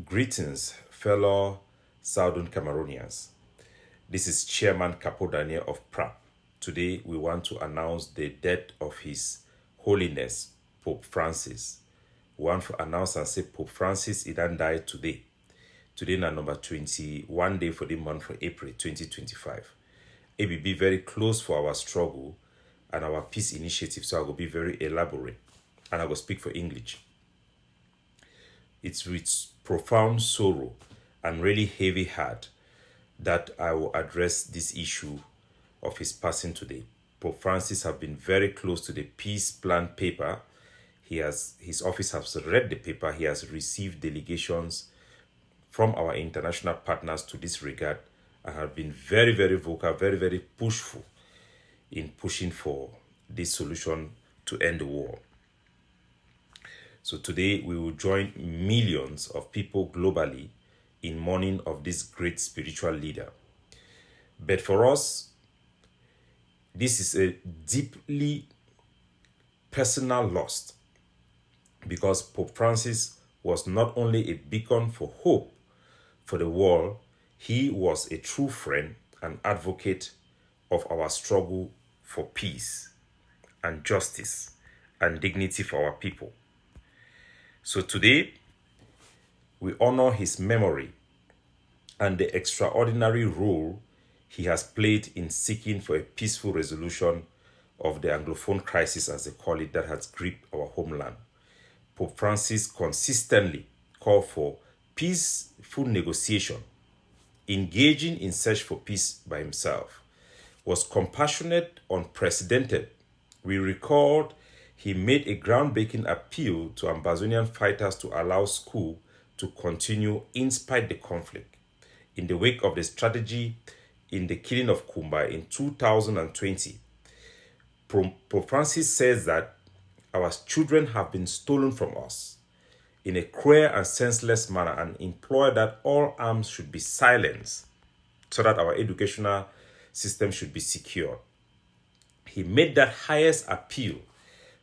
Greetings, fellow Southern Cameroonians. This is Chairman Capo Daniel of PRAP. Today, we want to announce the death of His Holiness Pope Francis. We want to announce and say Pope Francis, he done died today. Today, na number 21 day for the month of April 2025. It will be very close for our struggle and our peace initiative, so I will be very elaborate and I will speak for English. It's with profound sorrow and really heavy heart that I will address this issue of his passing today. Pope Francis has been very close to the peace plan paper. His office has read the paper. He has received delegations from our international partners to this regard and have been very, very vocal, very, very pushful in pushing for this solution to end the war. So today we will join millions of people globally in mourning of this great spiritual leader. But for us, this is a deeply personal loss because Pope Francis was not only a beacon for hope for the world, he was a true friend and advocate of our struggle for peace and justice and dignity for our people. So today, we honor his memory and the extraordinary role he has played in seeking for a peaceful resolution of the Anglophone crisis, as they call it, that has gripped our homeland. Pope Francis consistently called for peaceful negotiation, engaging in search for peace by himself, was compassionate, unprecedented. We recalled he made a groundbreaking appeal to Ambazonian fighters to allow school to continue in spite the conflict. In the wake of the strategy in the killing of Kumba in 2020, Pope Francis says that our children have been stolen from us in a cruel and senseless manner and implored that all arms should be silenced so that our educational system should be secure. He made that highest appeal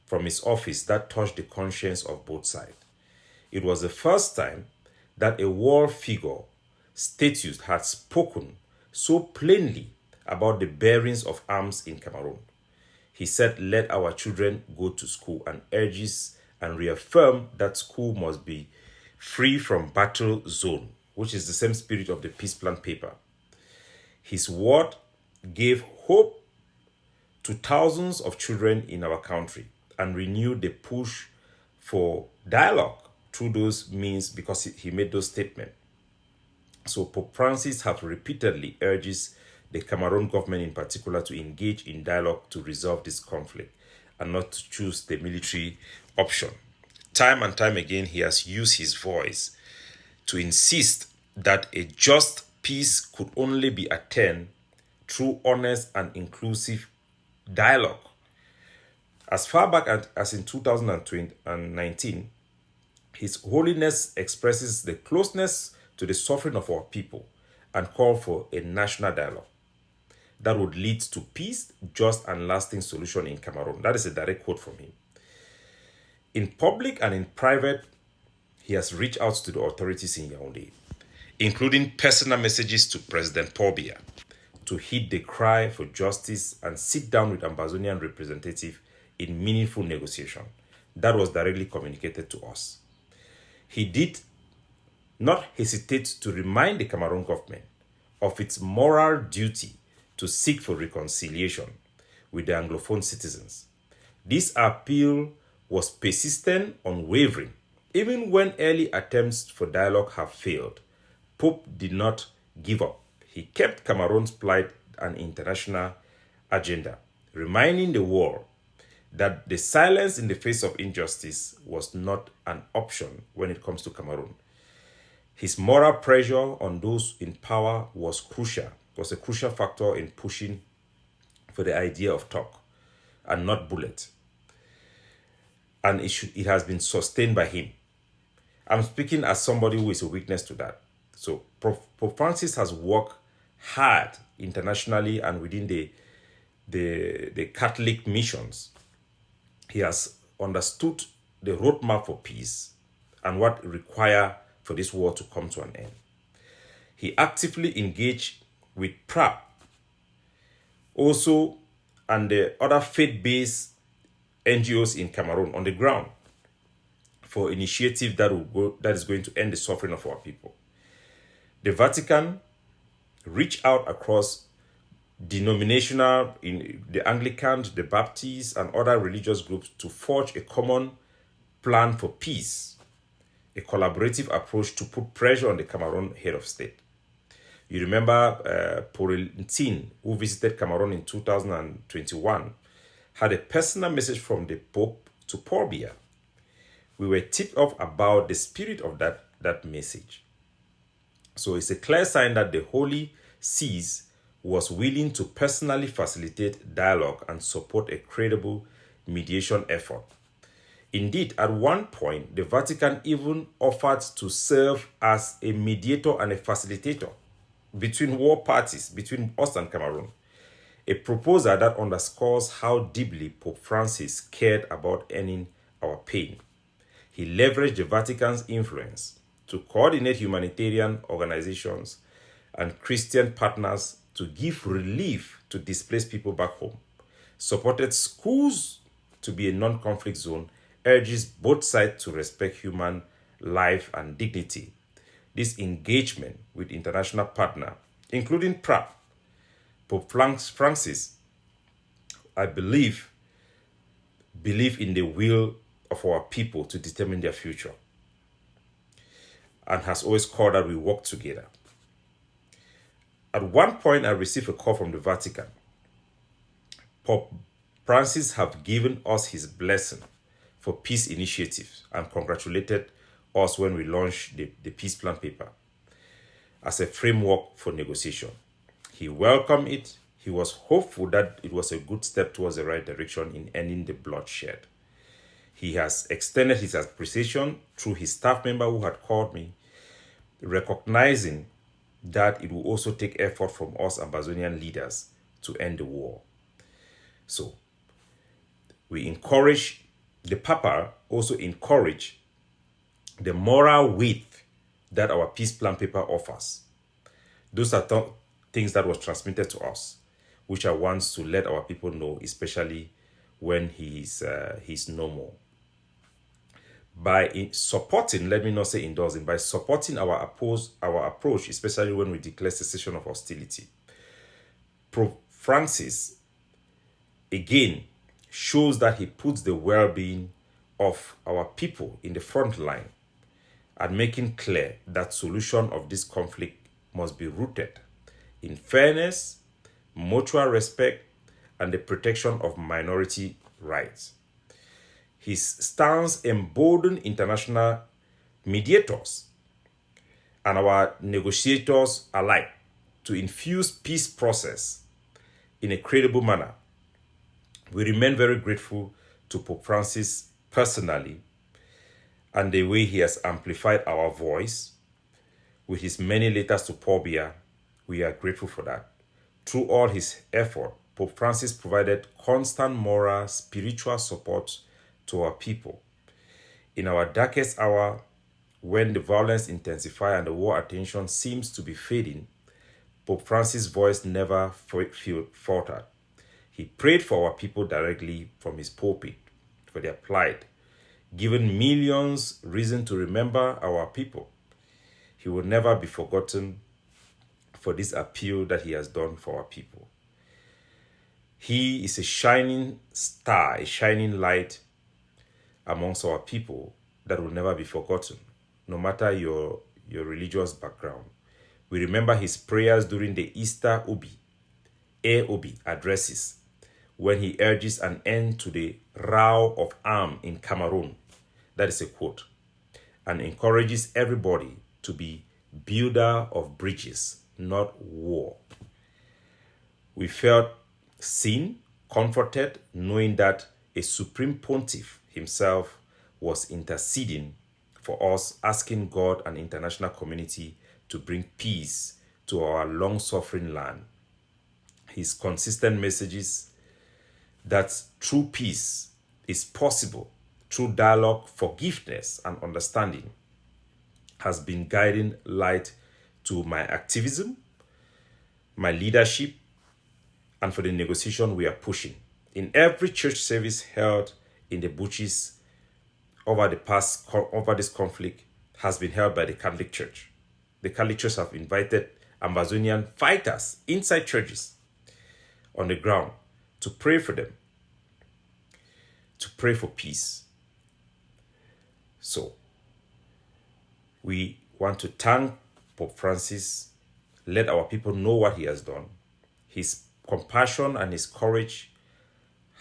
from his office that touched the conscience of both sides. It was the first time that a world figure status had spoken so plainly about the bearings of arms in Cameroon. He said, "Let our children go to school," and urges and reaffirmed that school must be free from battle zone, which is the same spirit of the peace plan paper. His word gave hope to thousands of children in our country and renewed the push for dialogue through those means because he made those statements. So Pope Francis has repeatedly urged the Cameroon government in particular to engage in dialogue to resolve this conflict and not to choose the military option. Time and time again, he has used his voice to insist that a just peace could only be attained through honest and inclusive dialogue. As far back as in 2019, His Holiness expresses the closeness to the suffering of our people and called for a national dialogue that would lead to peace, just and lasting solution in Cameroon. That is a direct quote from him. In public and in private, he has reached out to the authorities in Yaoundé, including personal messages to President Paul Biya to heed the cry for justice and sit down with Ambazonian representatives in meaningful negotiation. That was directly communicated to us. He did not hesitate to remind the Cameroon government of its moral duty to seek for reconciliation with the Anglophone citizens. This appeal was persistent, unwavering. Even when early attempts for dialogue have failed, Pope did not give up. He kept Cameroon's plight an international agenda, reminding the world that the silence in the face of injustice was not an option when it comes to Cameroon. His moral pressure on those in power was a crucial factor in pushing for the idea of talk and not bullet. And it has been sustained by him. I'm speaking as somebody who is a witness to that. So Pope Francis has worked hard internationally and within the Catholic missions. He has understood the roadmap for peace and what require for this war to come to an end. He actively engaged with PrAP also and the other faith-based NGOs in Cameroon on the ground for initiative that is going to end the suffering of our people. The Vatican reached out across denominational, in the Anglican, the Baptists, and other religious groups to forge a common plan for peace, a collaborative approach to put pressure on the Cameroon head of state. You remember Porentin, who visited Cameroon in 2021, had a personal message from the Pope to Paul Biya. We were tipped off about the spirit of that message. So it's a clear sign that the Holy Sees was willing to personally facilitate dialogue and support a credible mediation effort. Indeed, at one point, the Vatican even offered to serve as a mediator and a facilitator between war parties, between us and Cameroon. A proposal that underscores how deeply Pope Francis cared about ending our pain. He leveraged the Vatican's influence to coordinate humanitarian organizations and Christian partners to give relief to displaced people back home, supported schools to be a non-conflict zone, urges both sides to respect human life and dignity. This engagement with international partners, including PrAP, Pope Francis, I believe in the will of our people to determine their future, and has always called that we work together. At one point, I received a call from the Vatican. Pope Francis have given us his blessing for peace initiatives and congratulated us when we launched the peace plan paper as a framework for negotiation. He welcomed it. He was hopeful that it was a good step towards the right direction in ending the bloodshed. He has extended his appreciation through his staff member who had called me, recognizing that it will also take effort from us Ambazonian leaders to end the war. So, we encourage, the Papa also encourage the moral weight that our peace plan paper offers. Those are things that was transmitted to us, which I want to let our people know, especially when he's no more. By supporting, let me not say endorsing, by supporting our approach, especially when we declare cessation of hostility, Pope Francis again shows that he puts the well-being of our people in the front line and making clear that solution of this conflict must be rooted in fairness, mutual respect, and the protection of minority rights. His stance emboldened international mediators and our negotiators alike to infuse peace process in a credible manner. We remain very grateful to Pope Francis personally and the way he has amplified our voice with his many letters to Paul Biya. We are grateful for that. Through all his effort, Pope Francis provided constant moral, spiritual support to our people. In our darkest hour, when the violence intensifies and the war attention seems to be fading, Pope Francis' voice never faltered. He prayed for our people directly from his pulpit for their plight, giving millions reason to remember our people. He will never be forgotten for this appeal that he has done for our people. He is a shining star, a shining light amongst our people that will never be forgotten, no matter your religious background. We remember his prayers during the Easter Obi addresses, when he urges an end to the row of arms in Cameroon. That is a quote. And encourages everybody to be builder of bridges, not war. We felt seen, comforted, knowing that a supreme pontiff himself was interceding for us, asking God and international community to bring peace to our long-suffering land. His consistent messages that true peace is possible through dialogue, forgiveness, and understanding has been guiding light to my activism, my leadership, and for the negotiation we are pushing. In every church service held in the Bushis over this conflict has been held by the Catholic Church. The Catholic Church have invited Ambazonian fighters inside churches on the ground to pray for them, to pray for peace. So, we want to thank Pope Francis, let our people know what he has done. His compassion and his courage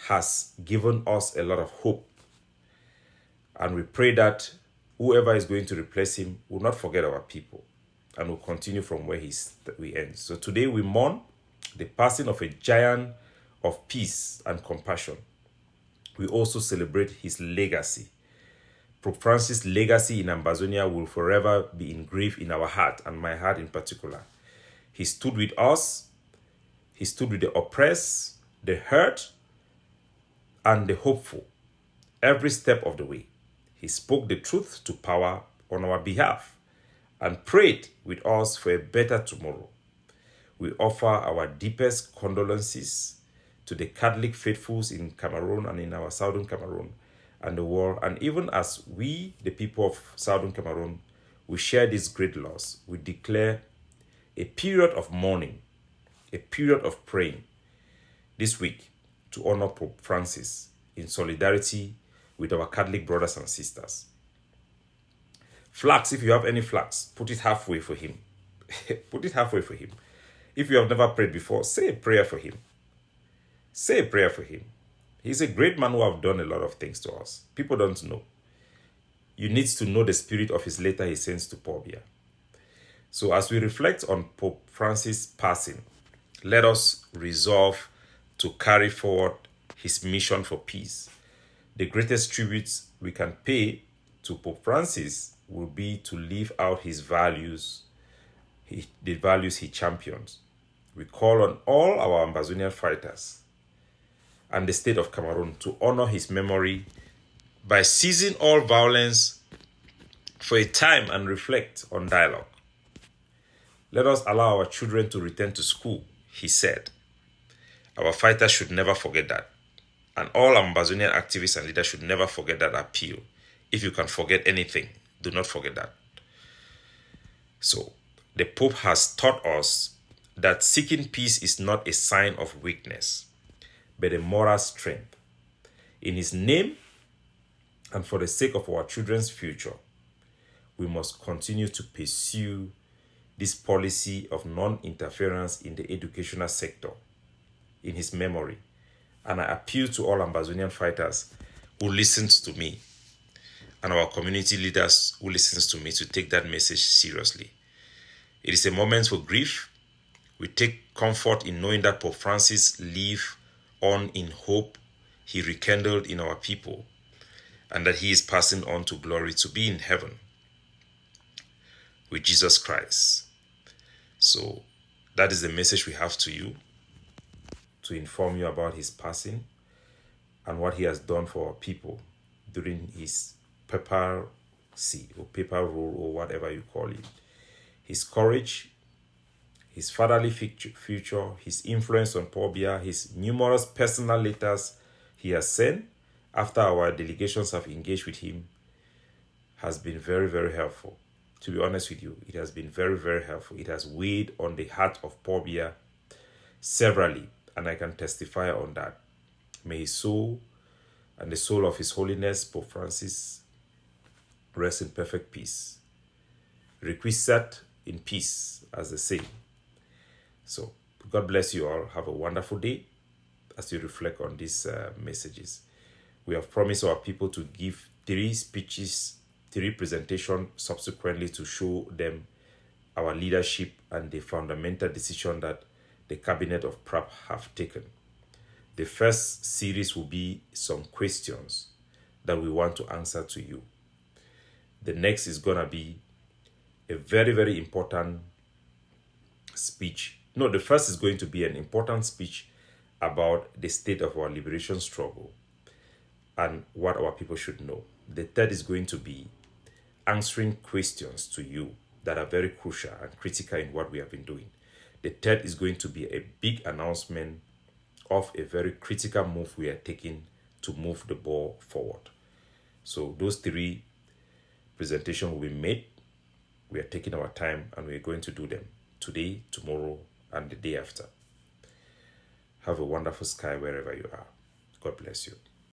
has given us a lot of hope. And we pray that whoever is going to replace him will not forget our people and will continue from where we end. So today we mourn the passing of a giant of peace and compassion. We also celebrate his legacy. Pope Francis' legacy in Ambazonia will forever be engraved in our heart, and my heart in particular. He stood with us. He stood with the oppressed, the hurt, and the hopeful every step of the way. He spoke the truth to power on our behalf and prayed with us for a better tomorrow. We offer our deepest condolences to the Catholic faithfuls in Cameroon and in our southern Cameroon and the world. And even as we, the people of southern Cameroon, we share this great loss, we declare a period of mourning, a period of praying this week to honor Pope Francis in solidarity with our Catholic brothers and sisters. Flags, if you have any flags, put it halfway for him. Put it halfway for him. If you have never prayed before, say a prayer for him. Say a prayer for him. He's a great man who have done a lot of things to us. People don't know. You need to know the spirit of his letter he sends to Pobia. So as we reflect on Pope Francis' passing, let us resolve to carry forward his mission for peace. The greatest tribute we can pay to Pope Francis will be to live out his values, the values he champions. We call on all our Ambazonian fighters and the state of Cameroon to honor his memory by ceasing all violence for a time and reflect on dialogue. Let us allow our children to return to school, he said. Our fighters should never forget that. And all Ambazonian activists and leaders should never forget that appeal. If you can forget anything, do not forget that. So, the Pope has taught us that seeking peace is not a sign of weakness, but a moral strength. In his name, and for the sake of our children's future, we must continue to pursue this policy of non-interference in the educational sector in his memory. And I appeal to all Ambazonian fighters who listens to me and our community leaders who listens to me to take that message seriously. It is a moment for grief. We take comfort in knowing that Pope Francis lived on in hope he rekindled in our people, and that he is passing on to glory to be in heaven with Jesus Christ. So that is the message we have to you, to inform you about his passing and what he has done for our people during his papacy or papal rule or whatever you call it. His courage, his fatherly future, his influence on Pobia, his numerous personal letters he has sent after our delegations have engaged with him has been very, very helpful. To be honest with you, it has been very, very helpful. It has weighed on the heart of Pobia severally, and I can testify on that. May his soul and the soul of His Holiness Pope Francis rest in perfect peace. Requiescat in peace, as they say. So, God bless you all. Have a wonderful day as you reflect on these messages. We have promised our people to give 3 speeches, 3 presentations subsequently to show them our leadership and the fundamental decision that the Cabinet of PRAP have taken. The first series will be some questions that we want to answer to you. The next is going to be a very, very important speech. No, the first is going to be an important speech about the state of our liberation struggle and what our people should know. The third is going to be answering questions to you that are very crucial and critical in what we have been doing. The third is going to be a big announcement of a very critical move we are taking to move the ball forward. So those three presentations will be made. We are taking our time and we are going to do them today, tomorrow, and the day after. Have a wonderful sky wherever you are. God bless you.